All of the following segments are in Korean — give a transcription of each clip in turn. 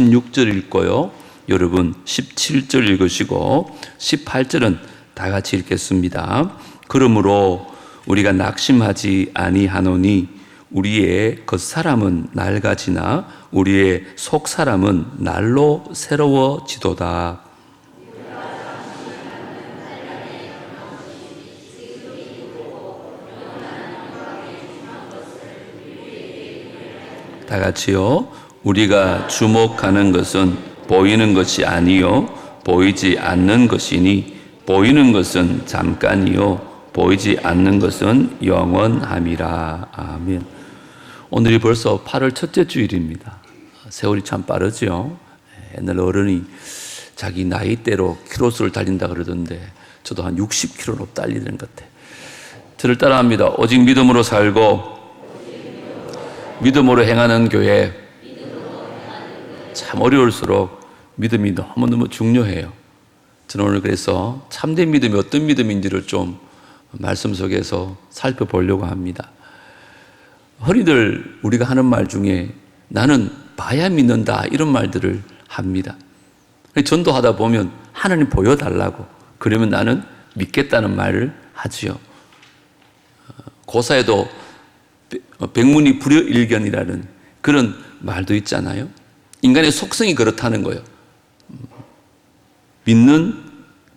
16절 읽고요. 여러분 17절 읽으시고 18절은 다 같이 읽겠습니다. 그러므로 우리가 낙심하지 아니하노니 우리의 겉사람은 낡아지나 우리의 속사람은 날로 새로워지도다. 다 같이요. 우리가 주목하는 것은 보이는 것이 아니요 보이지 않는 것이니 보이는 것은 잠깐이요 보이지 않는 것은 영원함이라. 아멘. 오늘이 벌써 8월 첫째 주일입니다. 세월이 참 빠르죠. 옛날 어른이 자기 나이대로 키로수를 달린다 그러던데 저도 한 60km로 달리는 것 같아요. 저를 따라합니다. 오직 믿음으로 살고 믿음으로 행하는 교회. 참 어려울수록 믿음이 너무너무 중요해요. 저는 오늘 그래서 참된 믿음이 어떤 믿음인지를 좀 말씀 속에서 살펴보려고 합니다. 흔히들 우리가 하는 말 중에 나는 봐야 믿는다 이런 말들을 합니다. 전도하다 보면 하나님 보여달라고 그러면 나는 믿겠다는 말을 하지요. 고사에도 백문이 불여일견이라는 그런 말도 있잖아요. 인간의 속성이 그렇다는 거예요.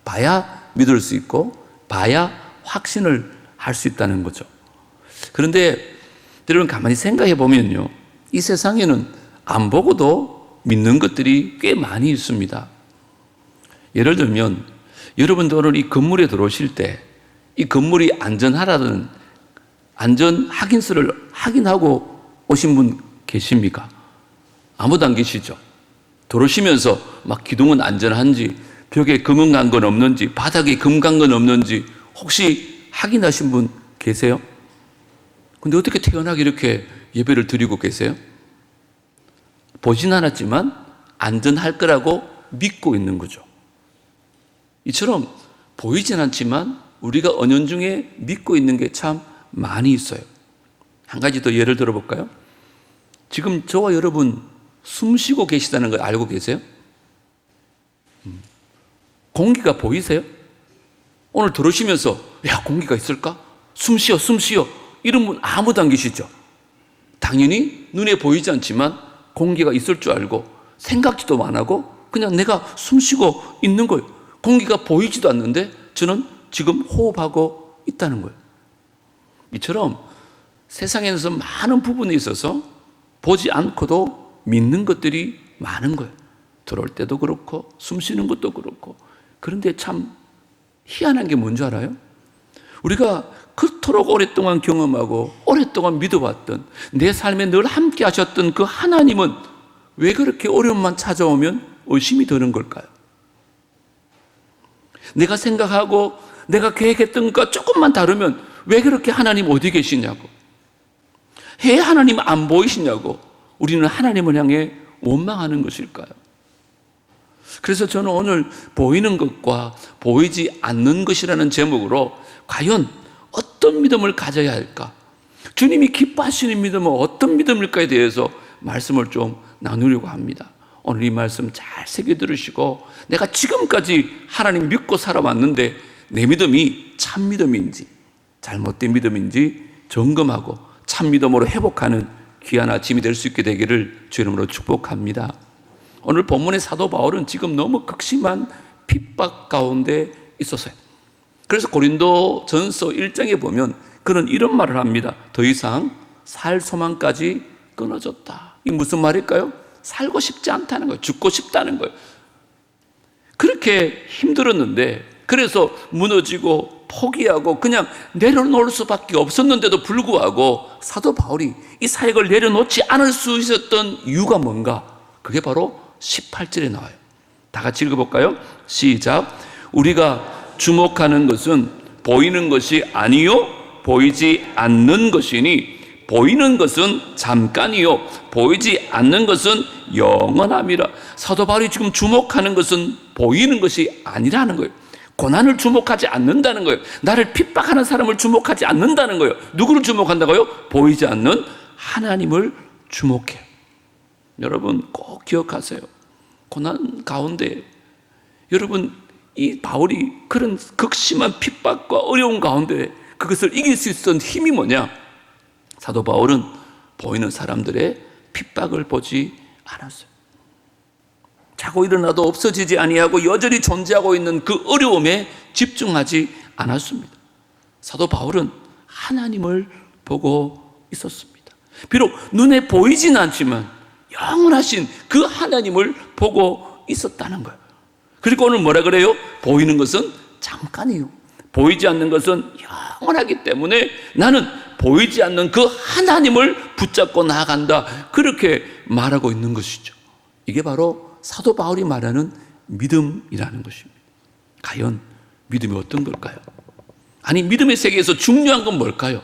봐야 믿을 수 있고 봐야 확신을 할 수 있다는 거죠. 그런데 여러분 가만히 생각해 보면요, 이 세상에는 안 보고도 믿는 것들이 꽤 많이 있습니다. 예를 들면 여러분도 오늘 이 건물에 들어오실 때 이 건물이 안전하다는 안전 확인서를 확인하고 오신 분 계십니까? 아무도 안 계시죠? 들어오시면서 막 기둥은 안전한지, 벽에 금은 간 건 없는지, 바닥에 금 간 건 없는지 혹시 확인하신 분 계세요? 근데 어떻게 태어나게 이렇게 예배를 드리고 계세요? 보진 않았지만 안전할 거라고 믿고 있는 거죠. 이처럼 보이진 않지만 우리가 은연중에 믿고 있는 게 참 많이 있어요. 한 가지 더 예를 들어볼까요? 지금 저와 여러분 숨 쉬고 계시다는 걸 알고 계세요? 공기가 보이세요? 오늘 들으시면서 야 공기가 있을까? 숨 쉬어 이런 분 아무도 안 계시죠? 당연히 눈에 보이지 않지만 공기가 있을 줄 알고 생각지도 안 하고 그냥 내가 숨 쉬고 있는 거예요. 공기가 보이지도 않는데 저는 지금 호흡하고 있다는 거예요. 이처럼 세상에서 많은 부분에 있어서 보지 않고도 믿는 것들이 많은 거예요. 들어올 때도 그렇고 숨 쉬는 것도 그렇고. 그런데 참 희한한 게 뭔지 알아요? 우리가 그토록 오랫동안 경험하고 오랫동안 믿어왔던 내 삶에 늘 함께 하셨던 그 하나님은 왜 그렇게 어려움만 찾아오면 의심이 드는 걸까요? 내가 생각하고 내가 계획했던 것과 조금만 다르면 왜 그렇게 하나님 어디 계시냐고, 왜 하나님 안 보이시냐고 우리는 하나님을 향해 원망하는 것일까요? 그래서 저는 오늘 보이는 것과 보이지 않는 것이라는 제목으로 과연 어떤 믿음을 가져야 할까? 주님이 기뻐하시는 믿음은 어떤 믿음일까에 대해서 말씀을 좀 나누려고 합니다. 오늘 이 말씀 잘 새겨 들으시고 내가 지금까지 하나님 믿고 살아왔는데 내 믿음이 참 믿음인지 잘못된 믿음인지 점검하고 참 믿음으로 회복하는 귀한 아침이 될 수 있게 되기를 주 이름으로 축복합니다. 오늘 본문의 사도 바울은 지금 너무 극심한 핍박 가운데 있었어요. 그래서 고린도 전서 1장에 보면 그는 이런 말을 합니다. 더 이상 살 소망까지 끊어졌다. 이게 무슨 말일까요? 살고 싶지 않다는 거예요. 죽고 싶다는 거예요. 그렇게 힘들었는데 그래서 무너지고 포기하고 그냥 내려놓을 수밖에 없었는데도 불구하고 사도 바울이 이 사역을 내려놓지 않을 수 있었던 이유가 뭔가? 그게 바로 18절에 나와요. 다 같이 읽어볼까요? 시작. 우리가 주목하는 것은 보이는 것이 아니요 보이지 않는 것이니 보이는 것은 잠깐이요 보이지 않는 것은 영원함이라. 사도 바울이 지금 주목하는 것은 보이는 것이 아니라는 거예요. 고난을 주목하지 않는다는 거예요. 나를 핍박하는 사람을 주목하지 않는다는 거예요. 누구를 주목한다고요? 보이지 않는 하나님을 주목해요. 여러분 꼭 기억하세요. 고난 가운데 여러분, 이 바울이 그런 극심한 핍박과 어려운 가운데 그것을 이길 수 있었던 힘이 뭐냐? 사도 바울은 보이는 사람들의 핍박을 보지 않았어요. 자고 일어나도 없어지지 아니하고 여전히 존재하고 있는 그 어려움에 집중하지 않았습니다. 사도 바울은 하나님을 보고 있었습니다. 비록 눈에 보이진 않지만 영원하신 그 하나님을 보고 있었다는 거예요. 그리고 오늘 뭐라 그래요? 보이는 것은 잠깐이요. 보이지 않는 것은 영원하기 때문에 나는 보이지 않는 그 하나님을 붙잡고 나아간다. 그렇게 말하고 있는 것이죠. 이게 바로 사도 바울이 말하는 믿음이라는 것입니다. 과연 믿음이 어떤 걸까요? 아니, 믿음의 세계에서 중요한 건 뭘까요?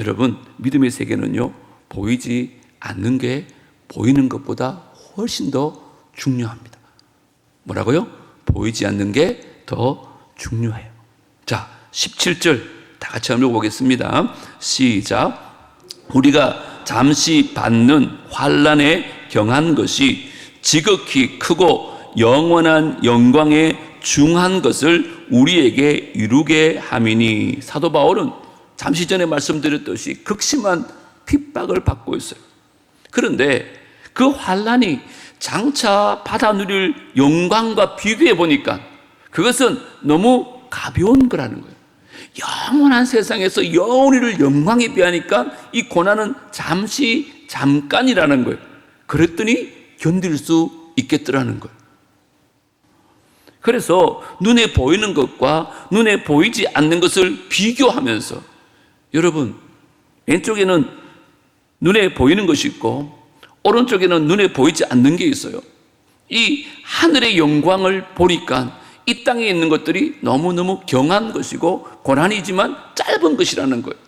여러분, 믿음의 세계는요, 보이지 않는 게 보이는 것보다 훨씬 더 중요합니다. 뭐라고요? 보이지 않는 게 더 중요해요. 자, 17절 다 같이 한번 읽어보겠습니다. 시작. 우리가 잠시 받는 환난에 경한 것이 지극히 크고 영원한 영광에 중한 것을 우리에게 이루게 함이니. 사도 바울은 잠시 전에 말씀드렸듯이 극심한 핍박을 받고 있어요. 그런데 그 환난이 장차 받아 누릴 영광과 비교해 보니까 그것은 너무 가벼운 거라는 거예요. 영원한 세상에서 영원히를 영광에 비하니까 이 고난은 잠깐이라는 거예요. 그랬더니 견딜 수 있겠더라는 거예요. 그래서 눈에 보이는 것과 눈에 보이지 않는 것을 비교하면서, 여러분, 왼쪽에는 눈에 보이는 것이 있고 오른쪽에는 눈에 보이지 않는 게 있어요. 이 하늘의 영광을 보니까 이 땅에 있는 것들이 너무너무 경한 것이고 고난이지만 짧은 것이라는 거예요.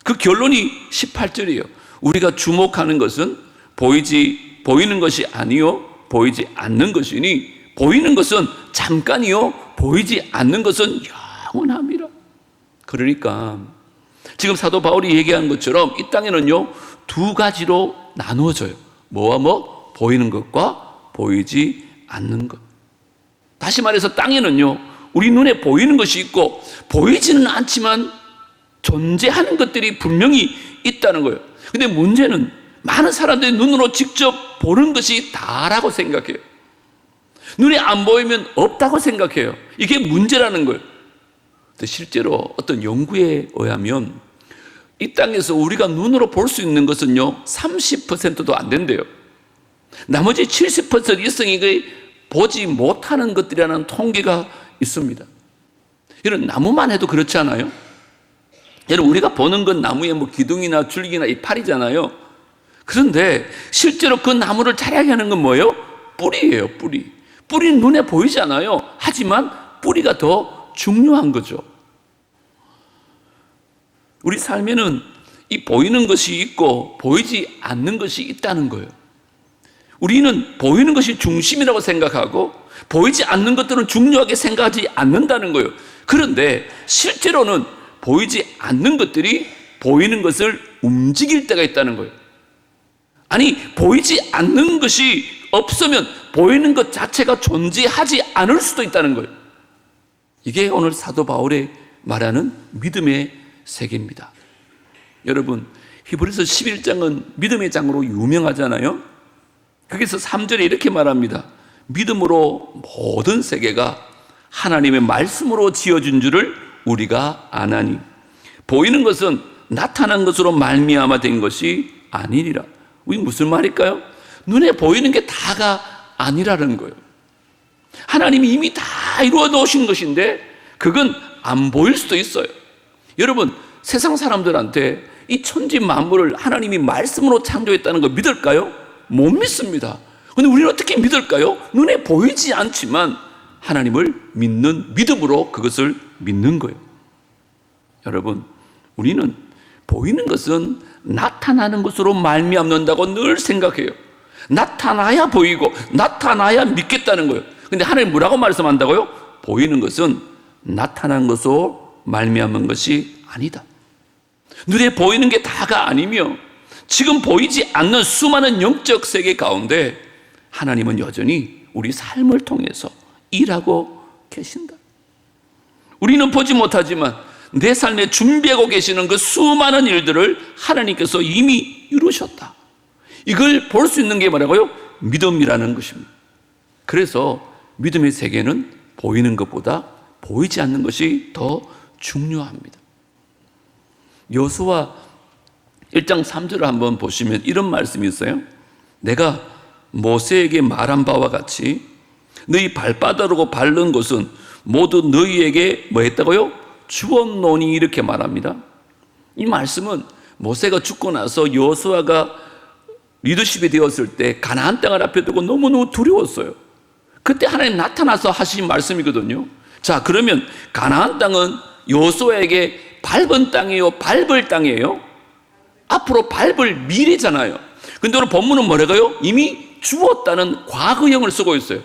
그 결론이 18절이에요. 우리가 주목하는 것은 보이는 것이 아니요 보이지 않는 것이니 보이는 것은 잠깐이요 보이지 않는 것은 영원함이라. 그러니까 지금 사도 바울이 얘기한 것처럼 이 땅에는요 두 가지로 나누어져요. 뭐와 뭐? 보이는 것과 보이지 않는 것. 다시 말해서 땅에는요 우리 눈에 보이는 것이 있고 보이지는 않지만 존재하는 것들이 분명히 있다는 거예요. 근데 문제는 많은 사람들이 눈으로 직접 보는 것이 다라고 생각해요. 눈에 안 보이면 없다고 생각해요. 이게 문제라는 거예요. 근데 실제로 어떤 연구에 의하면 이 땅에서 우리가 눈으로 볼 수 있는 것은요 30%도 안 된대요. 나머지 70% 이상이 보지 못하는 것들이라는 통계가 있습니다. 여러분, 나무만 해도 그렇지 않아요? 여러분, 우리가 보는 건 나무의 뭐 기둥이나 줄기나 이파리잖아요. 그런데 실제로 그 나무를 자라게 하는 건 뭐예요? 뿌리예요, 뿌리. 뿌리는 눈에 보이지 않아요. 하지만 뿌리가 더 중요한 거죠. 우리 삶에는 이 보이는 것이 있고 보이지 않는 것이 있다는 거예요. 우리는 보이는 것이 중심이라고 생각하고 보이지 않는 것들은 중요하게 생각하지 않는다는 거예요. 그런데 실제로는 보이지 않는 것들이 보이는 것을 움직일 때가 있다는 거예요. 아니, 보이지 않는 것이 없으면 보이는 것 자체가 존재하지 않을 수도 있다는 거예요. 이게 오늘 사도 바울이 말하는 믿음의 세계입니다. 여러분, 히브리서 11장은 믿음의 장으로 유명하잖아요. 거기서 3절에 이렇게 말합니다. 믿음으로 모든 세계가 하나님의 말씀으로 지어진 줄을 우리가 아나니 보이는 것은 나타난 것으로 말미암아 된 것이 아니니라. 이게 무슨 말일까요? 눈에 보이는 게 다가 아니라는 거예요. 하나님이 이미 다 이루어 놓으신 것인데 그건 안 보일 수도 있어요. 여러분, 세상 사람들한테 이 천지 만물을 하나님이 말씀으로 창조했다는 거 믿을까요? 못 믿습니다. 그런데 우리는 어떻게 믿을까요? 눈에 보이지 않지만 하나님을 믿는 믿음으로 그것을 믿는 거예요. 여러분, 우리는 보이는 것은 나타나는 것으로 말미암는다고 늘 생각해요. 나타나야 보이고 나타나야 믿겠다는 거예요. 근데 하나님 뭐라고 말씀한다고요? 보이는 것은 나타난 것으로 말미암은 것이 아니다. 눈에 보이는 게 다가 아니며 지금 보이지 않는 수많은 영적 세계 가운데 하나님은 여전히 우리 삶을 통해서 일하고 계신다. 우리는 보지 못하지만 내 삶에 준비하고 계시는 그 수많은 일들을 하나님께서 이미 이루셨다. 이걸 볼 수 있는 게 뭐라고요? 믿음이라는 것입니다. 그래서 믿음의 세계는 보이는 것보다 보이지 않는 것이 더 중요합니다. 여호수아 1장 3절을 한번 보시면 이런 말씀이 있어요. 내가 모세에게 말한 바와 같이 너희 발바닥으로 밟는 것은 모두 너희에게 뭐 했다고요? 주었노니 이렇게 말합니다. 이 말씀은 모세가 죽고 나서 여호수아가 리더십이 되었을 때 가나안 땅을 앞에 두고 너무너무 두려웠어요. 그때 하나님 나타나서 하신 말씀이거든요. 자, 그러면 가나안 땅은 여호수아에게 밟은 땅이에요? 밟을 땅이에요? 앞으로 밟을 미래잖아요. 근데 오늘 본문은 뭐라고요? 이미 주었다는 과거형을 쓰고 있어요.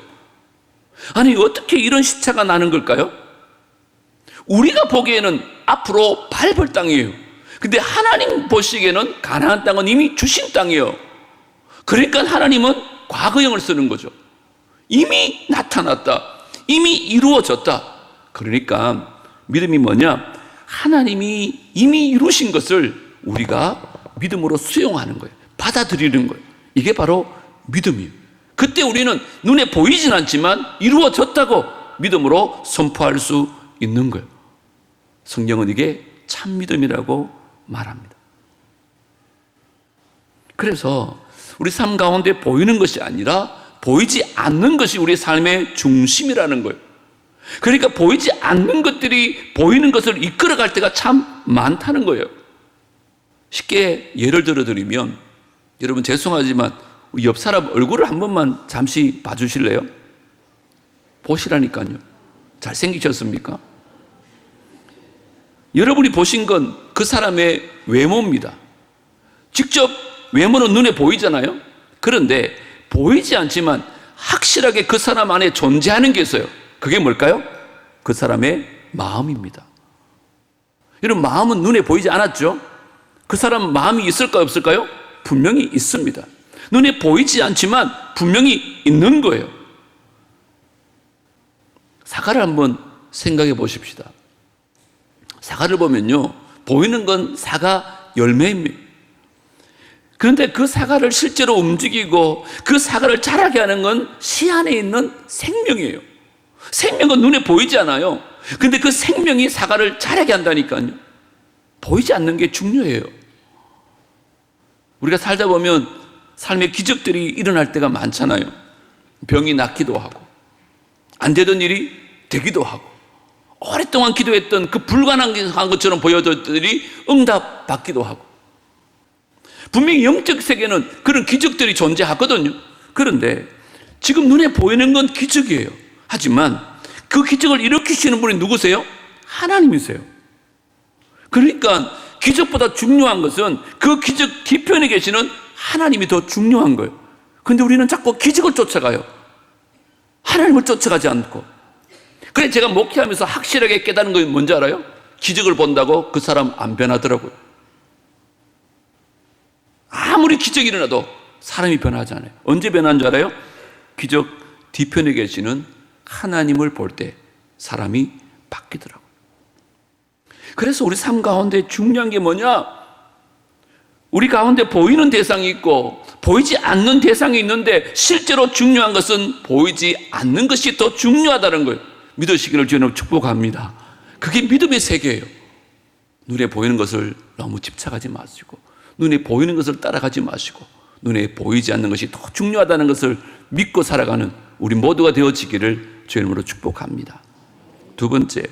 아니, 어떻게 이런 시차가 나는 걸까요? 우리가 보기에는 앞으로 밟을 땅이에요. 근데 하나님 보시기에는 가나안 땅은 이미 주신 땅이에요. 그러니까 하나님은 과거형을 쓰는 거죠. 이미 나타났다. 이미 이루어졌다. 그러니까 믿음이 뭐냐? 하나님이 이미 이루신 것을 우리가 믿음으로 수용하는 거예요. 받아들이는 거예요. 이게 바로 믿음이에요. 그때 우리는 눈에 보이진 않지만 이루어졌다고 믿음으로 선포할 수 있는 거예요. 성경은 이게 참 믿음이라고 말합니다. 그래서 우리 삶 가운데 보이는 것이 아니라 보이지 않는 것이 우리 삶의 중심이라는 거예요. 그러니까 보이지 않는 것들이 보이는 것을 이끌어갈 때가 참 많다는 거예요. 쉽게 예를 들어드리면, 여러분 죄송하지만 옆 사람 얼굴을 한 번만 잠시 봐주실래요? 보시라니까요. 잘생기셨습니까? 여러분이 보신 건 그 사람의 외모입니다. 직접 외모는 눈에 보이잖아요. 그런데 보이지 않지만 확실하게 그 사람 안에 존재하는 게 있어요. 그게 뭘까요? 그 사람의 마음입니다. 여러분, 마음은 눈에 보이지 않았죠? 그 사람 마음이 있을까요, 없을까요? 분명히 있습니다. 눈에 보이지 않지만 분명히 있는 거예요. 사과를 한번 생각해 보십시다. 사과를 보면요, 보이는 건 사과 열매입니다. 그런데 그 사과를 실제로 움직이고 그 사과를 자라게 하는 건 씨 안에 있는 생명이에요. 생명은 눈에 보이지 않아요. 근데 그 생명이 사과를 자라게 한다니까요. 보이지 않는 게 중요해요. 우리가 살다 보면 삶의 기적들이 일어날 때가 많잖아요. 병이 낫기도 하고, 안 되던 일이 되기도 하고, 오랫동안 기도했던 그 불가능한 것처럼 보여던 일이 응답 받기도 하고, 분명히 영적 세계는 그런 기적들이 존재하거든요. 그런데 지금 눈에 보이는 건 기적이에요. 하지만 그 기적을 일으키시는 분이 누구세요? 하나님이세요. 그러니까 기적보다 중요한 것은 그 기적 뒤편에 계시는 하나님이 더 중요한 거예요. 그런데 우리는 자꾸 기적을 쫓아가요. 하나님을 쫓아가지 않고. 그래, 제가 목회하면서 확실하게 깨달은 건 뭔지 알아요? 기적을 본다고 그 사람 안 변하더라고요. 아무리 기적이 일어나도 사람이 변하지 않아요. 언제 변하는 줄 알아요? 기적 뒤편에 계시는 하나님을 볼 때 사람이 바뀌더라고요. 그래서 우리 삶 가운데 중요한 게 뭐냐? 우리 가운데 보이는 대상이 있고 보이지 않는 대상이 있는데 실제로 중요한 것은 보이지 않는 것이 더 중요하다는 거예요. 믿으시기를 주님 축복합니다. 그게 믿음의 세계예요. 눈에 보이는 것을 너무 집착하지 마시고, 눈에 보이는 것을 따라가지 마시고, 눈에 보이지 않는 것이 더 중요하다는 것을 믿고 살아가는 우리 모두가 되어지기를 주님으로 축복합니다. 두 번째,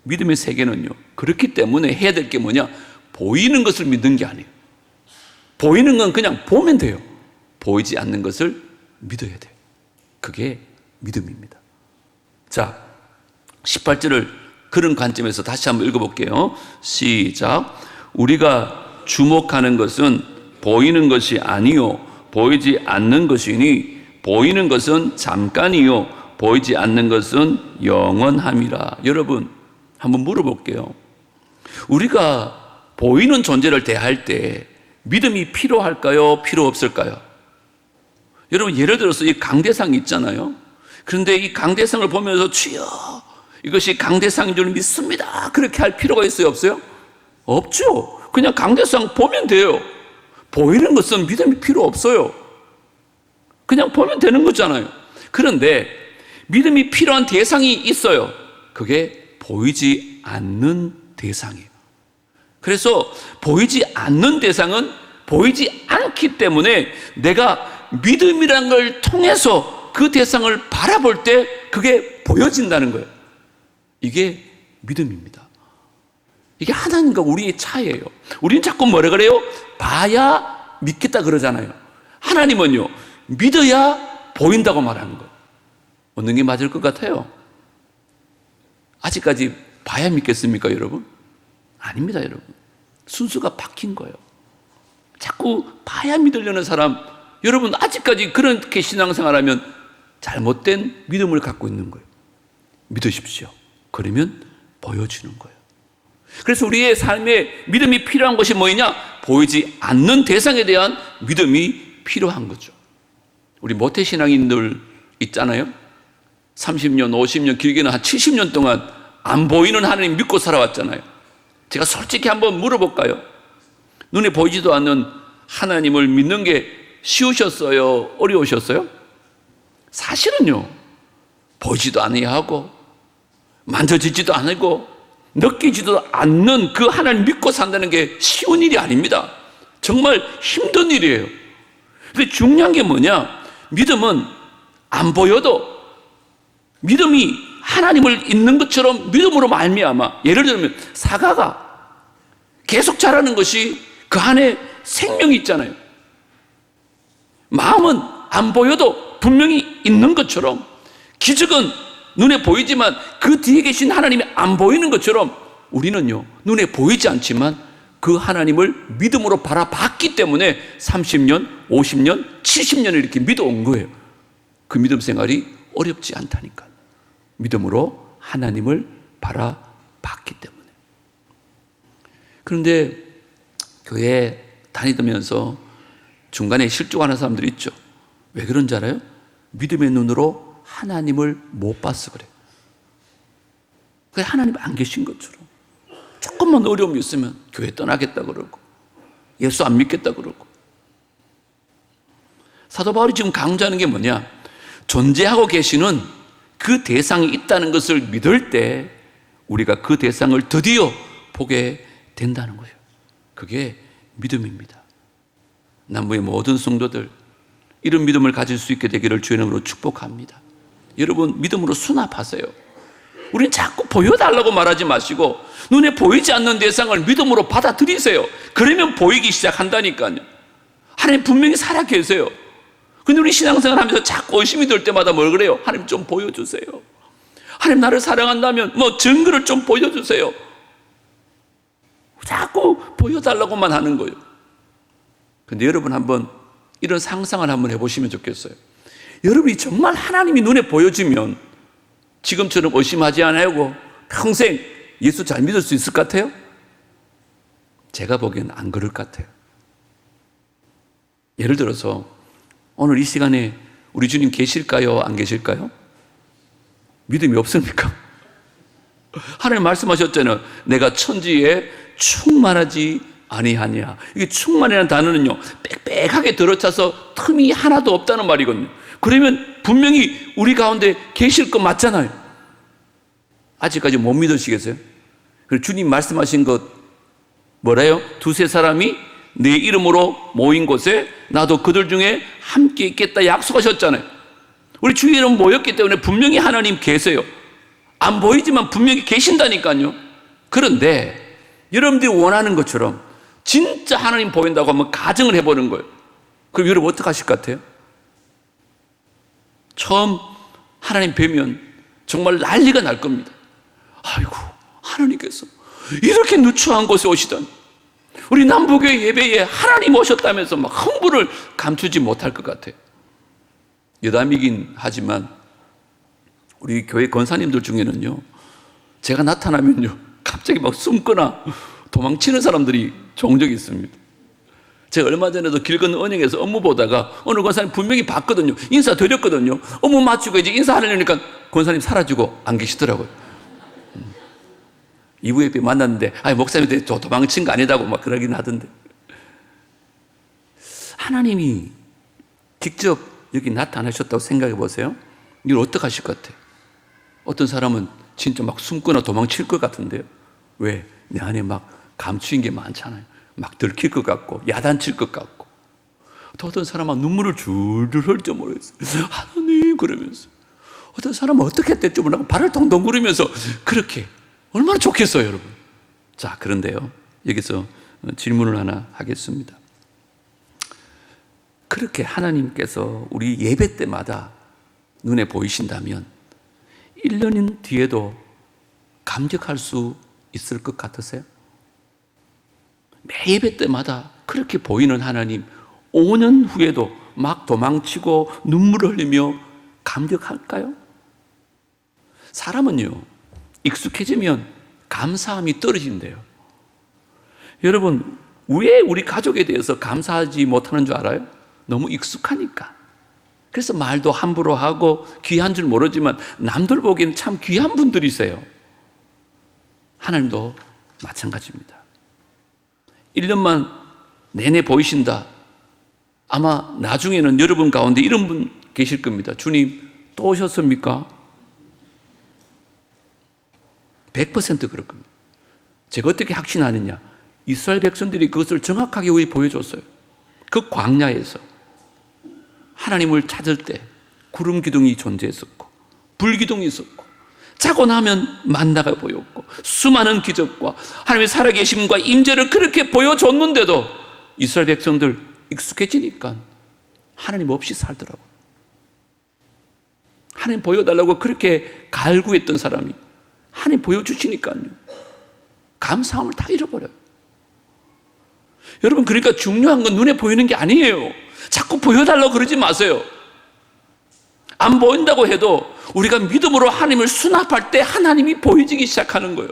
믿음의 세계는요, 그렇기 때문에 해야 될 게 뭐냐? 보이는 것을 믿는 게 아니에요. 보이는 건 그냥 보면 돼요. 보이지 않는 것을 믿어야 돼요. 그게 믿음입니다. 자, 18절을 그런 관점에서 다시 한번 읽어볼게요. 시작. 우리가 주목하는 것은 보이는 것이 아니요 보이지 않는 것이니 보이는 것은 잠깐이요 보이지 않는 것은 영원함이라. 여러분, 한번 물어볼게요. 우리가 보이는 존재를 대할 때 믿음이 필요할까요? 필요 없을까요? 여러분, 예를 들어서 이 강대상이 있잖아요. 그런데 이 강대상을 보면서 주여, 이것이 강대상인 줄 믿습니다, 그렇게 할 필요가 있어요, 없어요? 없죠. 그냥 강대상 보면 돼요. 보이는 것은 믿음이 필요 없어요. 그냥 보면 되는 거잖아요. 그런데 믿음이 필요한 대상이 있어요. 그게 보이지 않는 대상이에요. 그래서 보이지 않는 대상은 보이지 않기 때문에 내가 믿음이란 걸 통해서 그 대상을 바라볼 때 그게 보여진다는 거예요. 이게 믿음입니다. 이게 하나님과 우리의 차이예요. 우리는 자꾸 뭐라 그래요? 봐야 믿겠다 그러잖아요. 하나님은요, 믿어야 보인다고 말하는 거예요. 어느 게 맞을 것 같아요? 아직까지 봐야 믿겠습니까, 여러분? 아닙니다, 여러분. 순서가 바뀐 거예요. 자꾸 봐야 믿으려는 사람, 여러분 아직까지 그렇게 신앙생활하면 잘못된 믿음을 갖고 있는 거예요. 믿으십시오. 그러면 보여지는 거예요. 그래서 우리의 삶에 믿음이 필요한 것이 뭐냐? 보이지 않는 대상에 대한 믿음이 필요한 거죠. 우리 모태신앙인들 있잖아요. 30년, 50년, 길게는 한 70년 동안 안 보이는 하나님 믿고 살아왔잖아요. 제가 솔직히 한번 물어볼까요? 눈에 보이지도 않는 하나님을 믿는 게 쉬우셨어요? 어려우셨어요? 사실은요, 보이지도 않아야 하고 만져지지도 않고 느끼지도 않는 그 하나님 믿고 산다는 게 쉬운 일이 아닙니다. 정말 힘든 일이에요. 근데 중요한 게 뭐냐? 믿음은 안 보여도 믿음이 하나님을 있는 것처럼 믿음으로 말미암아, 예를 들면 사과가 계속 자라는 것이 그 안에 생명이 있잖아요. 마음은 안 보여도 분명히 있는 것처럼, 기적은 눈에 보이지만 그 뒤에 계신 하나님이 안 보이는 것처럼 우리는요, 눈에 보이지 않지만 그 하나님을 믿음으로 바라봤기 때문에 30년, 50년, 70년을 이렇게 믿어온 거예요. 그 믿음 생활이 어렵지 않다니까. 믿음으로 하나님을 바라봤기 때문에. 그런데 교회 다니면서 중간에 실족하는 사람들이 있죠. 왜 그런지 알아요? 믿음의 눈으로 하나님을 못 봐서 그래. 하나님 안 계신 것처럼. 조금만 어려움이 있으면 교회 떠나겠다 그러고, 예수 안 믿겠다 그러고. 사도 바울이 지금 강조하는 게 뭐냐? 존재하고 계시는 그 대상이 있다는 것을 믿을 때 우리가 그 대상을 드디어 보게 된다는 거예요. 그게 믿음입니다. 남부의 모든 성도들, 이런 믿음을 가질 수 있게 되기를 주의 이름으로 축복합니다. 여러분, 믿음으로 수납하세요. 우리는 자꾸 보여달라고 말하지 마시고 눈에 보이지 않는 대상을 믿음으로 받아들이세요. 그러면 보이기 시작한다니까요. 하나님 분명히 살아 계세요. 근데 우리 신앙생활 하면서 자꾸 의심이 들 때마다 뭘 그래요? 하나님 좀 보여주세요. 하나님 나를 사랑한다면 뭐 증거를 좀 보여주세요. 자꾸 보여달라고만 하는 거예요. 근데 여러분 한번 이런 상상을 한번 해보시면 좋겠어요. 여러분이 정말 하나님이 눈에 보여지면 지금처럼 의심하지 않고 평생 예수 잘 믿을 수 있을 것 같아요? 제가 보기엔 안 그럴 것 같아요. 예를 들어서 오늘 이 시간에 우리 주님 계실까요? 안 계실까요? 믿음이 없습니까? 하나님 말씀하셨잖아요. 내가 천지에 충만하지 아니하냐. 이게 충만이라는 단어는요, 빽빽하게 들어차서 틈이 하나도 없다는 말이거든요. 그러면 분명히 우리 가운데 계실 거 맞잖아요. 아직까지 못 믿으시겠어요? 그리고 주님 말씀하신 것 뭐래요? 두세 사람이 내 이름으로 모인 곳에 나도 그들 중에 함께 있겠다 약속하셨잖아요. 우리 주의 이름 모였기 때문에 분명히 하나님 계세요. 안 보이지만 분명히 계신다니까요. 그런데 여러분들이 원하는 것처럼 진짜 하나님 보인다고 한번 가정을 해보는 거예요. 그럼 여러분 어떻게 하실 것 같아요? 처음 하나님 뵈면 정말 난리가 날 겁니다. 아이고, 하나님께서 이렇게 누추한 곳에 오시던 우리 남부교회 예배에 하나님 오셨다면서 막 흥분을 감추지 못할 것 같아요. 여담이긴 하지만 우리 교회 권사님들 중에는요, 제가 나타나면요 갑자기 막 숨거나 도망치는 사람들이 종종 있습니다. 제가 얼마 전에도 길 건너 은행에서 업무 보다가 어느 권사님 분명히 봤거든요. 인사드렸거든요. 업무 마치고 이제 인사하려니까 권사님 사라지고 안 계시더라고요. 이후에 만났는데 목사님한테 도망친 거 아니다고 막 그러긴 하던데. 하나님이 직접 여기 나타나셨다고 생각해 보세요. 이걸 어떻게 하실 것 같아요? 어떤 사람은 진짜 막 숨거나 도망칠 것 같은데요. 왜? 내 안에 막 감추인 게 많잖아요. 막 들킬 것 같고 야단칠 것 같고. 또 어떤 사람은 눈물을 줄줄 흘릴 모르겠어요. 하나님 그러면서. 어떤 사람은 어떻게 했대 좀 몰라고 발을 동동 구르면서 그렇게. 얼마나 좋겠어요, 여러분. 자, 그런데요. 여기서 질문을 하나 하겠습니다. 그렇게 하나님께서 우리 예배 때마다 눈에 보이신다면 1년 뒤에도 감격할 수 있을 것 같으세요? 매 예배 때마다 그렇게 보이는 하나님 5년 후에도 막 도망치고 눈물을 흘리며 감격할까요? 사람은요, 익숙해지면 감사함이 떨어진대요. 여러분, 왜 우리 가족에 대해서 감사하지 못하는 줄 알아요? 너무 익숙하니까. 그래서 말도 함부로 하고 귀한 줄 모르지만 남들 보기에는 참 귀한 분들이세요. 하나님도 마찬가지입니다. 1년만 내내 보이신다. 아마 나중에는 여러분 가운데 이런 분 계실 겁니다. 주님, 또 오셨습니까? 100% 그럴 겁니다. 제가 어떻게 확신하느냐? 이스라엘 백성들이 그것을 정확하게 우리 보여줬어요. 그 광야에서 하나님을 찾을 때 구름 기둥이 존재했었고 불 기둥이 있었고 자고 나면 만나가 보였고 수많은 기적과 하나님의 살아계심과 임재를 그렇게 보여줬는데도 이스라엘 백성들 익숙해지니까 하나님 없이 살더라고요. 하나님 보여달라고 그렇게 갈구했던 사람이 하나님 보여주시니까요. 감사함을 다 잃어버려요. 여러분, 그러니까 중요한 건 눈에 보이는 게 아니에요. 자꾸 보여달라고 그러지 마세요. 안 보인다고 해도 우리가 믿음으로 하나님을 수납할 때 하나님이 보여지기 시작하는 거예요.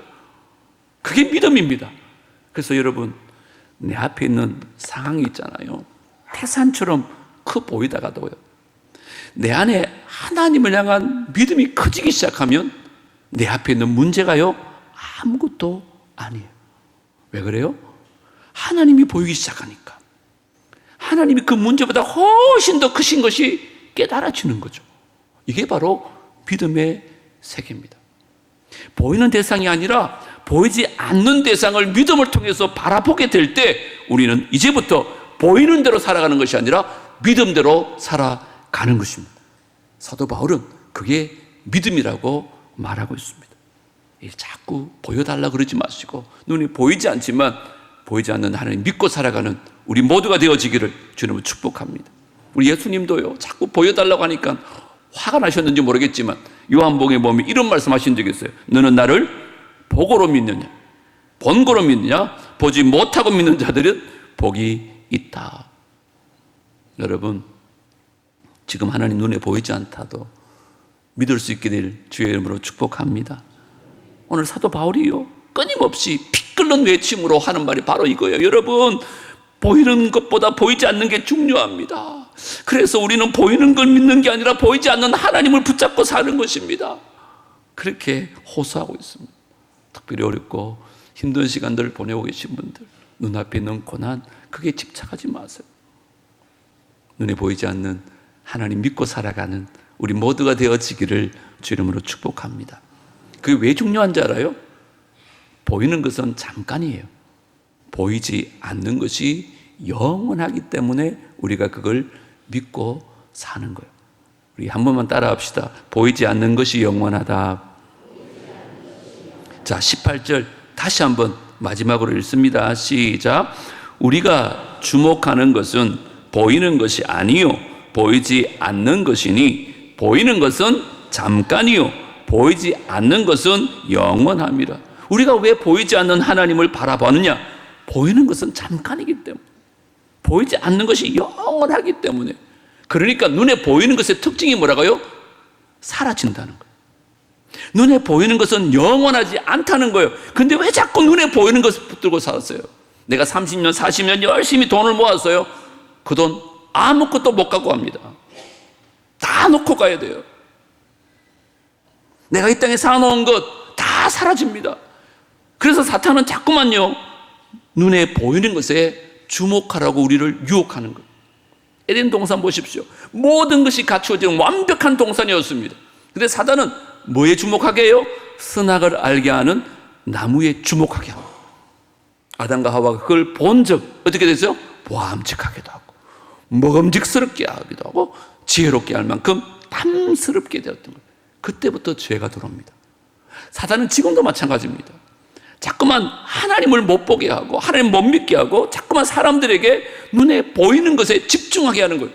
그게 믿음입니다. 그래서 여러분, 내 앞에 있는 상황이 있잖아요. 태산처럼 커 보이다가도요. 내 안에 하나님을 향한 믿음이 커지기 시작하면 내 앞에 있는 문제가요, 아무것도 아니에요. 왜 그래요? 하나님이 보이기 시작하니까. 하나님이 그 문제보다 훨씬 더 크신 것이 깨달아지는 거죠. 이게 바로 믿음의 세계입니다. 보이는 대상이 아니라 보이지 않는 대상을 믿음을 통해서 바라보게 될 때 우리는 이제부터 보이는 대로 살아가는 것이 아니라 믿음대로 살아가는 것입니다. 사도 바울은 그게 믿음이라고 말하고 있습니다. 자꾸 보여달라 그러지 마시고 눈에 보이지 않지만 보이지 않는 하나님 믿고 살아가는 우리 모두가 되어지기를 주님을 축복합니다. 우리 예수님도요, 자꾸 보여달라고 하니까 화가 나셨는지 모르겠지만 요한복음에 보면 이런 말씀하신 적이 있어요. 너는 나를 보고로 믿느냐, 본고로 믿느냐, 보지 못하고 믿는 자들은 복이 있다. 여러분, 지금 하나님 눈에 보이지 않다도 믿을 수 있게 될 주의 이름으로 축복합니다. 오늘 사도 바울이요, 끊임없이 피 끓는 외침으로 하는 말이 바로 이거예요. 여러분, 보이는 것보다 보이지 않는 게 중요합니다. 그래서 우리는 보이는 걸 믿는 게 아니라 보이지 않는 하나님을 붙잡고 사는 것입니다. 그렇게 호소하고 있습니다. 특별히 어렵고 힘든 시간들을 보내고 계신 분들, 눈앞에 있는 고난, 그게 집착하지 마세요. 눈에 보이지 않는 하나님 믿고 살아가는 우리 모두가 되어지기를 주 이름으로 축복합니다. 그게 왜 중요한지 알아요? 보이는 것은 잠깐이에요. 보이지 않는 것이 영원하기 때문에 우리가 그걸 믿고 사는 거예요. 우리 한 번만 따라합시다. 보이지 않는 것이 영원하다. 자, 18절 다시 한번 마지막으로 읽습니다. 시작. 우리가 주목하는 것은 보이는 것이 아니요 보이지 않는 것이니 보이는 것은 잠깐이요 보이지 않는 것은 영원함이라. 우리가 왜 보이지 않는 하나님을 바라보느냐? 보이는 것은 잠깐이기 때문에, 보이지 않는 것이 영원하기 때문에. 그러니까 눈에 보이는 것의 특징이 뭐라고요? 사라진다는 거예요. 눈에 보이는 것은 영원하지 않다는 거예요. 근데 왜 자꾸 눈에 보이는 것을 붙들고 살았어요? 내가 30년, 40년 열심히 돈을 모았어요. 그 돈 아무것도 못 갖고 갑니다. 다 놓고 가야 돼요. 내가 이 땅에 쌓아놓은 것 다 사라집니다. 그래서 사탄은 자꾸만요, 눈에 보이는 것에 주목하라고 우리를 유혹하는 거예요. 에덴 동산 보십시오. 모든 것이 갖추어지는 완벽한 동산이었습니다. 근데 사단은 뭐에 주목하게 해요? 선악을 알게 하는 나무에 주목하게 합니다. 아담과 하와가 그걸 본 적 어떻게 됐어요? 보암직하기도 하고 먹음직스럽게 하기도 하고 지혜롭게 할 만큼 탐스럽게 되었던 거예요. 그때부터 죄가 들어옵니다. 사단은 지금도 마찬가지입니다. 자꾸만 하나님을 못 보게 하고 하나님 못 믿게 하고 자꾸만 사람들에게 눈에 보이는 것에 집중하게 하는 거예요.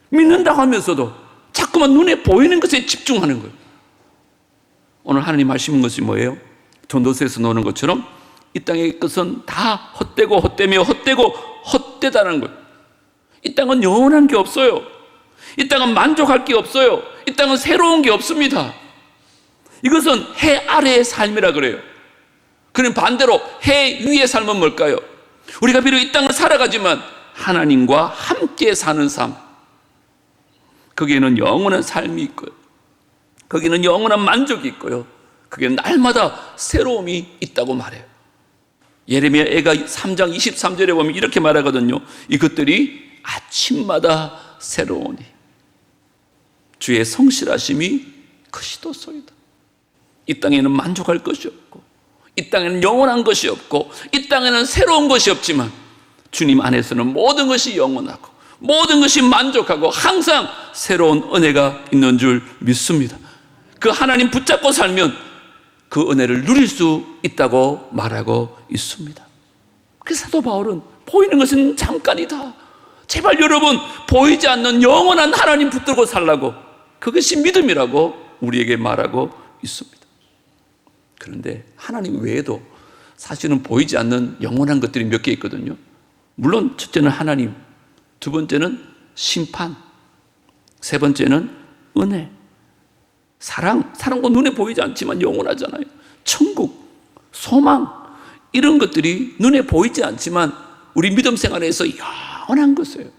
믿는다고 하면서도 자꾸만 눈에 보이는 것에 집중하는 거예요. 오늘 하나님 하시는 것이 뭐예요? 전도서에서 나오는 것처럼 이 땅의 것은 다 헛되고 헛되며 헛되고 헛되다는 거예요. 이 땅은 영원한 게 없어요. 이 땅은 만족할 게 없어요. 이 땅은 새로운 게 없습니다. 이것은 해 아래의 삶이라 그래요. 그럼 반대로 해 위의 삶은 뭘까요? 우리가 비록 이 땅을 살아가지만 하나님과 함께 사는 삶, 거기에는 영원한 삶이 있고요, 거기는 영원한 만족이 있고요, 거기는 날마다 새로움이 있다고 말해요. 예레미야 애가 3장 23절에 보면 이렇게 말하거든요. 이것들이 아침마다 새로우니 주의 성실하심이 크시도소이다. 이 땅에는 만족할 것이 없고 이 땅에는 영원한 것이 없고 이 땅에는 새로운 것이 없지만 주님 안에서는 모든 것이 영원하고 모든 것이 만족하고 항상 새로운 은혜가 있는 줄 믿습니다. 그 하나님 붙잡고 살면 그 은혜를 누릴 수 있다고 말하고 있습니다. 그래서 사도 바울은 보이는 것은 잠깐이다, 제발 여러분 보이지 않는 영원한 하나님 붙들고 살라고, 그것이 믿음이라고 우리에게 말하고 있습니다. 그런데 하나님 외에도 사실은 보이지 않는 영원한 것들이 몇 개 있거든요. 물론 첫째는 하나님, 두 번째는 심판, 세 번째는 은혜, 사랑도 눈에 보이지 않지만 영원하잖아요. 천국, 소망, 이런 것들이 눈에 보이지 않지만 우리 믿음 생활에서 영원한 것이에요.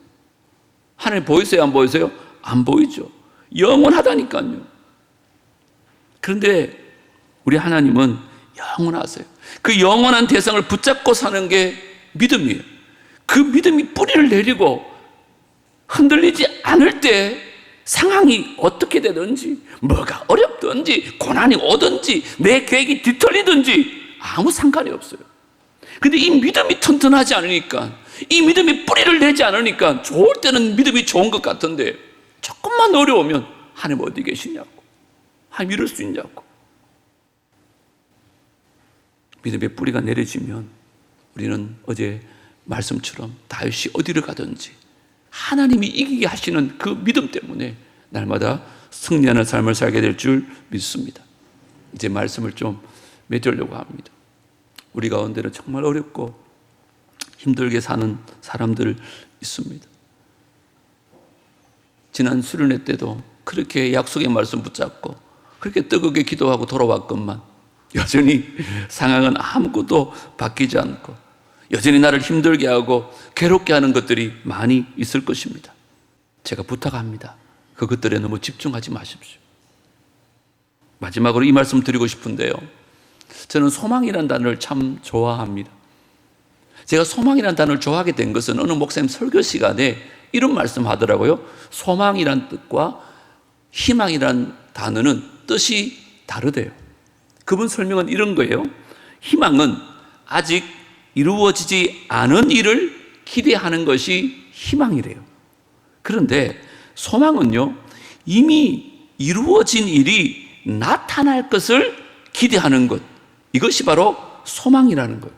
하나님 보이세요? 안 보이세요? 안 보이죠. 영원하다니까요. 그런데 우리 하나님은 영원하세요. 그 영원한 대상을 붙잡고 사는 게 믿음이에요. 그 믿음이 뿌리를 내리고 흔들리지 않을 때 상황이 어떻게 되든지, 뭐가 어렵든지, 고난이 오든지, 내 계획이 뒤틀리든지 아무 상관이 없어요. 근데 이 믿음이 튼튼하지 않으니까, 이 믿음이 뿌리를 내지 않으니까 좋을 때는 믿음이 좋은 것 같은데 조금만 어려우면 하나님 어디 계시냐고, 하나님 이럴 수 있냐고. 믿음의 뿌리가 내려지면 우리는 어제 말씀처럼 다윗이 어디를 가든지 하나님이 이기게 하시는 그 믿음 때문에 날마다 승리하는 삶을 살게 될 줄 믿습니다. 이제 말씀을 좀 맺으려고 합니다. 우리 가운데는 정말 어렵고 힘들게 사는 사람들 있습니다. 지난 수련회 때도 그렇게 약속의 말씀 붙잡고 그렇게 뜨겁게 기도하고 돌아왔건만 여전히 상황은 아무것도 바뀌지 않고 여전히 나를 힘들게 하고 괴롭게 하는 것들이 많이 있을 것입니다. 제가 부탁합니다. 그것들에 너무 집중하지 마십시오. 마지막으로 이 말씀 드리고 싶은데요, 저는 소망이라는 단어를 참 좋아합니다. 제가 소망이라는 단어를 좋아하게 된 것은 어느 목사님 설교 시간에 이런 말씀 하더라고요. 소망이란 뜻과 희망이란 단어는 뜻이 다르대요. 그분 설명은 이런 거예요. 희망은 아직 이루어지지 않은 일을 기대하는 것이 희망이래요. 그런데 소망은요, 이미 이루어진 일이 나타날 것을 기대하는 것, 이것이 바로 소망이라는 거예요.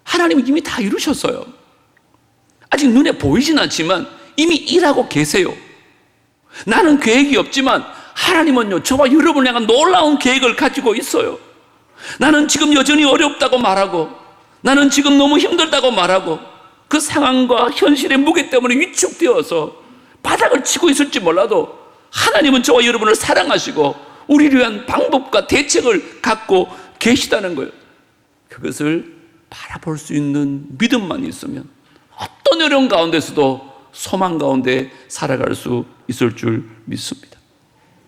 하나님은 이미 다 이루셨어요. 아직 눈에 보이진 않지만 이미 일하고 계세요. 나는 계획이 없지만 하나님은요, 저와 여러분을 향한 놀라운 계획을 가지고 있어요. 나는 지금 여전히 어렵다고 말하고, 나는 지금 너무 힘들다고 말하고, 그 상황과 현실의 무게 때문에 위축되어서 바닥을 치고 있을지 몰라도 하나님은 저와 여러분을 사랑하시고 우리를 위한 방법과 대책을 갖고 계시다는 거예요. 그것을 바라볼 수 있는 믿음만 있으면 어떤 어려운 가운데서도 소망 가운데 살아갈 수 있을 줄 믿습니다.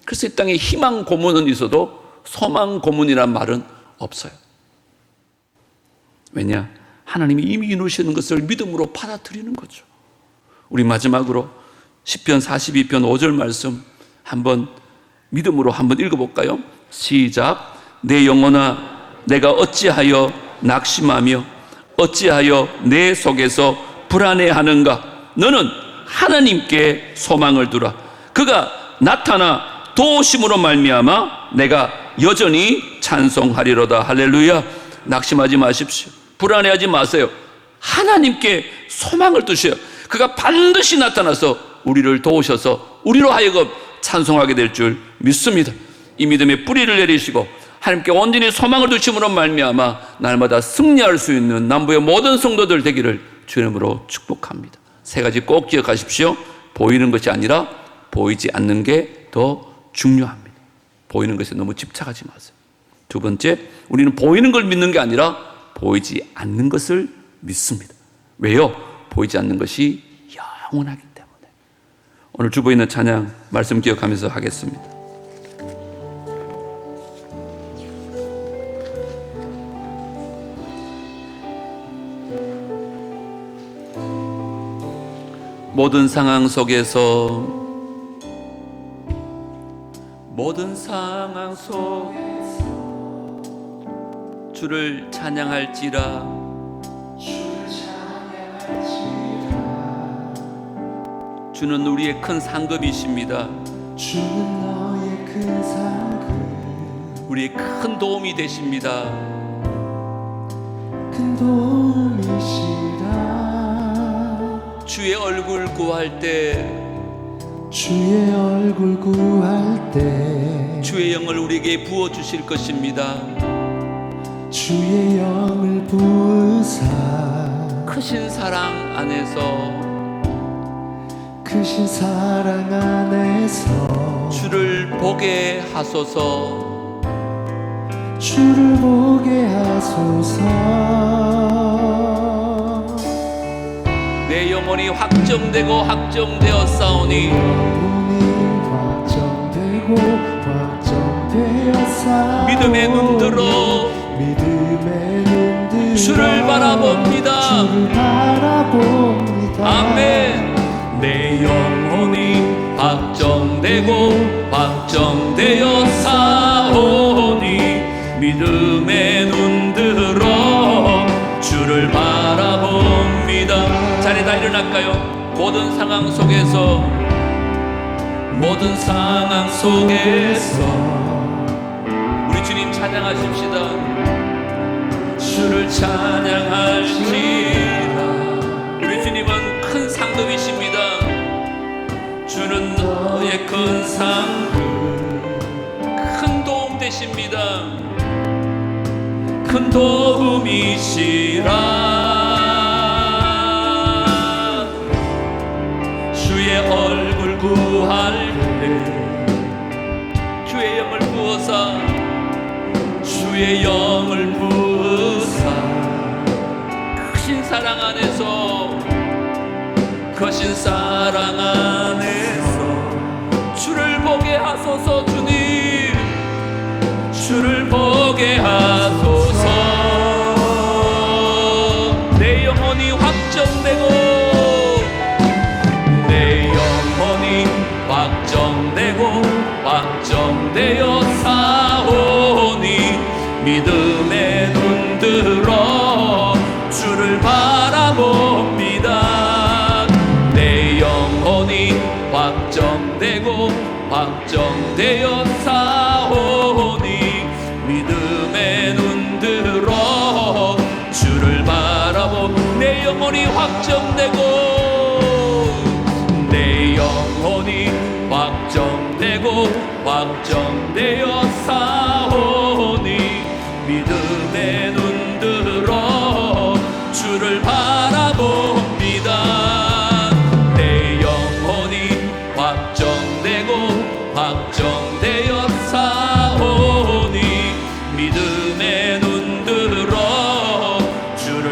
그래서 이 땅에 희망 고문은 있어도 소망 고문이란 말은 없어요. 왜냐? 하나님이 이미 이루시는 것을 믿음으로 받아들이는 거죠. 우리 마지막으로 시편 42편 5절 말씀 한번 믿음으로 한번 읽어볼까요? 시작. 내 영혼아 내가 어찌하여 낙심하며 어찌하여 내 속에서 불안해하는가? 너는 하나님께 소망을 두라. 그가 나타나 도우심으로 말미암아 내가 여전히 찬송하리로다. 할렐루야. 낙심하지 마십시오. 불안해하지 마세요. 하나님께 소망을 두세요. 그가 반드시 나타나서 우리를 도우셔서 우리로 하여금 찬송하게 될 줄 믿습니다. 이 믿음의 뿌리를 내리시고 하나님께 온전히 소망을 두심으로 말미암아 날마다 승리할 수 있는 남부의 모든 성도들 되기를 주의 이름으로 축복합니다. 세 가지 꼭 기억하십시오. 보이는 것이 아니라 보이지 않는 게 더 중요합니다. 보이는 것에 너무 집착하지 마세요. 두 번째, 우리는 보이는 걸 믿는 게 아니라 보이지 않는 것을 믿습니다. 왜요? 보이지 않는 것이 영원하기 때문에. 오늘 주보에 있는 찬양 말씀 기억하면서 하겠습니다. 모든 상황 속에서 주를 찬양할지라. 주는 우리의 큰 상급이십니다. 주는 너의 큰 상급, 우리의 큰 도움이 되십니다. 큰 도움이시라. 주의 얼굴 구할 때, 주의 얼굴 구할 때 주의 영을 우리에게 부어주실 것입니다. 주의 영을 부으사 크신 사랑 안에서 크신 사랑 안에서 주를 보게 하소서. 주를 보게 하소서. 내 영혼이 확정되고 확정되었사오니 영혼이 확정되고 확정되었사오니 믿음의 눈 들어 믿음의 눈 들어 주를 바라봅니다. 주를 바라봅니다. 아멘. 내 영혼이 확정되고 확정되었사오니 믿음의 눈 들어 주를 바라봅니다. 자리 다 일어날까요? 모든 상황 속에서 우리 주님 찬양하십시다. 주를 찬양할지라. 우리 주님은 큰 상급이십니다. 주는 너의 큰 상급, 큰 도움 되십니다. 큰 도움이시라. 주의 얼굴 구할 때 주의 영을 부어사 주의 영을 부으사 크신 사랑 안에서 크신 사랑 안에서 주를 보게 하소서. 주님 주를 보게 하소서. 내 영혼이 확정되고 내 영혼이 확정되고 확정되어 사오니 믿음의 눈 들어 주를 바라봅니다. 내 영혼이 확정되고 확정되어 사오니 믿음의 눈 들어 주를 바라보. 내 영혼이 확정되고 내 영혼이 확정되고 확정되어 사오니 믿음의 눈 들어 주를 바라봅니다. 내 영혼이 확정되고 확정되어 사오니 믿음의 눈 들어 주를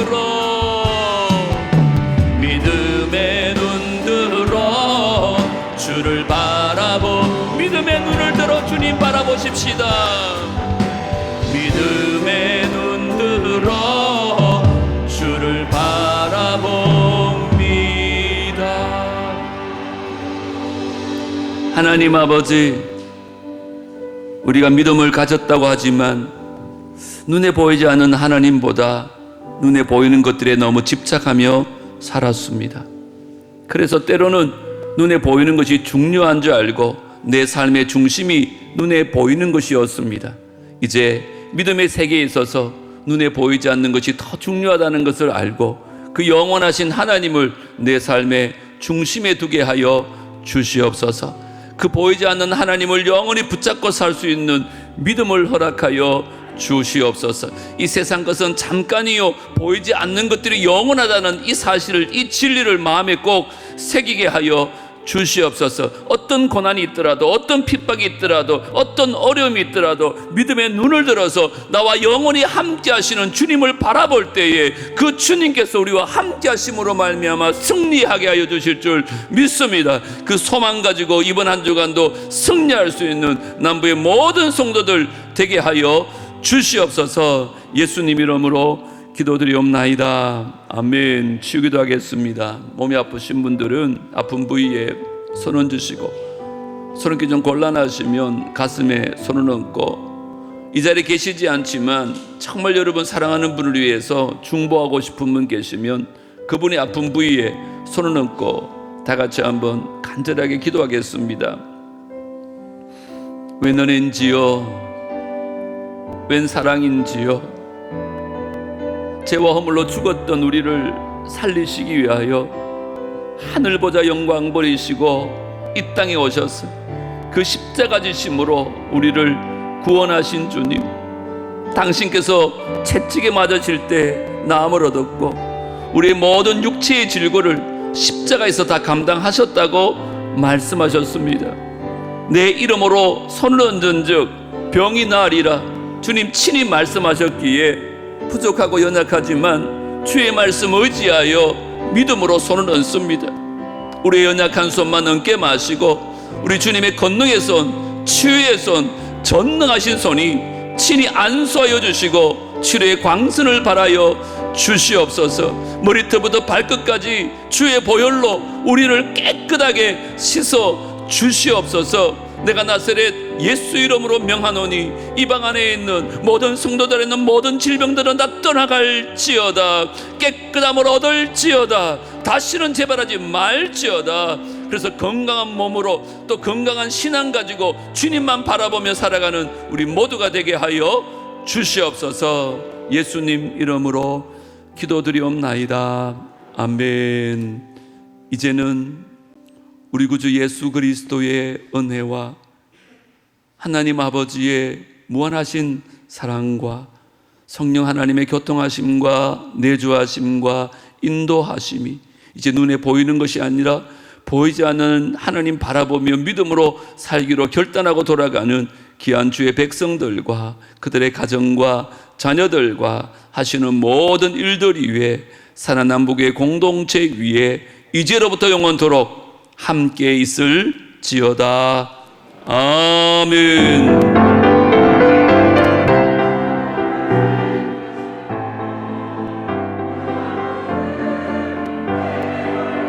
들어 믿음의 눈 들어 주를 바라보 믿음의 눈을 들어 주님 바라보십시다. 믿음의 눈 들어 주를 바라봅니다. 하나님 아버지, 우리가 믿음을 가졌다고 하지만 눈에 보이지 않는 하나님보다 눈에 보이는 것들에 너무 집착하며 살았습니다. 그래서 때로는 눈에 보이는 것이 중요한 줄 알고 내 삶의 중심이 눈에 보이는 것이었습니다. 이제 믿음의 세계에 있어서 눈에 보이지 않는 것이 더 중요하다는 것을 알고 그 영원하신 하나님을 내 삶의 중심에 두게 하여 주시옵소서. 그 보이지 않는 하나님을 영원히 붙잡고 살 수 있는 믿음을 허락하여 주시옵소서. 이 세상 것은 잠깐이요 보이지 않는 것들이 영원하다는 이 사실을, 이 진리를 마음에 꼭 새기게 하여 주시옵소서. 어떤 고난이 있더라도, 어떤 핍박이 있더라도, 어떤 어려움이 있더라도 믿음의 눈을 들어서 나와 영원히 함께 하시는 주님을 바라볼 때에 그 주님께서 우리와 함께 하심으로 말미암아 승리하게 하여 주실 줄 믿습니다. 그 소망 가지고 이번 한 주간도 승리할 수 있는 남부의 모든 성도들 되게 하여 주시옵소서. 예수님 이름으로 기도드리옵나이다. 아멘. 치유기도 하겠습니다. 몸이 아프신 분들은 아픈 부위에 손을 주시고, 손을 좀 곤란하시면 가슴에 손을 얹고, 이 자리에 계시지 않지만 정말 여러분 사랑하는 분을 위해서 중보하고 싶은 분 계시면 그분의 아픈 부위에 손을 얹고 다 같이 한번 간절하게 기도하겠습니다. 웬 은혜인지요, 웬 사랑인지요, 죄와 허물로 죽었던 우리를 살리시기 위하여 하늘보다 영광 버리시고 이 땅에 오셔서 그 십자가 지심으로 우리를 구원하신 주님, 당신께서 채찍에 맞으실 때 나음을 얻었고 우리의 모든 육체의 질고를 십자가에서 다 감당하셨다고 말씀하셨습니다. 내 이름으로 손을 얹은 즉 병이 나으리라 주님 친히 말씀하셨기에 부족하고 연약하지만 주의 말씀 의지하여 믿음으로 손을 얹습니다. 우리의 연약한 손만 얹게 마시고 우리 주님의 권능의 손, 치유의 손, 전능하신 손이 친히 안수하여 주시고 치료의 광선을 발하여 주시옵소서. 머리털부터 발끝까지 주의 보혈로 우리를 깨끗하게 씻어 주시옵소서. 내가 나사렛 예수 이름으로 명하노니 이방 안에 있는 모든 성도들에 있는 모든 질병들은 다 떠나갈지어다. 깨끗함을 얻을지어다. 다시는 재발하지 말지어다. 그래서 건강한 몸으로 또 건강한 신앙 가지고 주님만 바라보며 살아가는 우리 모두가 되게 하여 주시옵소서. 예수님 이름으로 기도드리옵나이다. 아멘. 이제는 우리 구주 예수 그리스도의 은혜와 하나님 아버지의 무한하신 사랑과 성령 하나님의 교통하심과 내주하심과 인도하심이 이제 눈에 보이는 것이 아니라 보이지 않는 하나님 바라보며 믿음으로 살기로 결단하고 돌아가는 귀한 주의 백성들과 그들의 가정과 자녀들과 하시는 모든 일들 위에 산하남북의 공동체 위에 이제로부터 영원토록 함께 있을지어다. 아멘.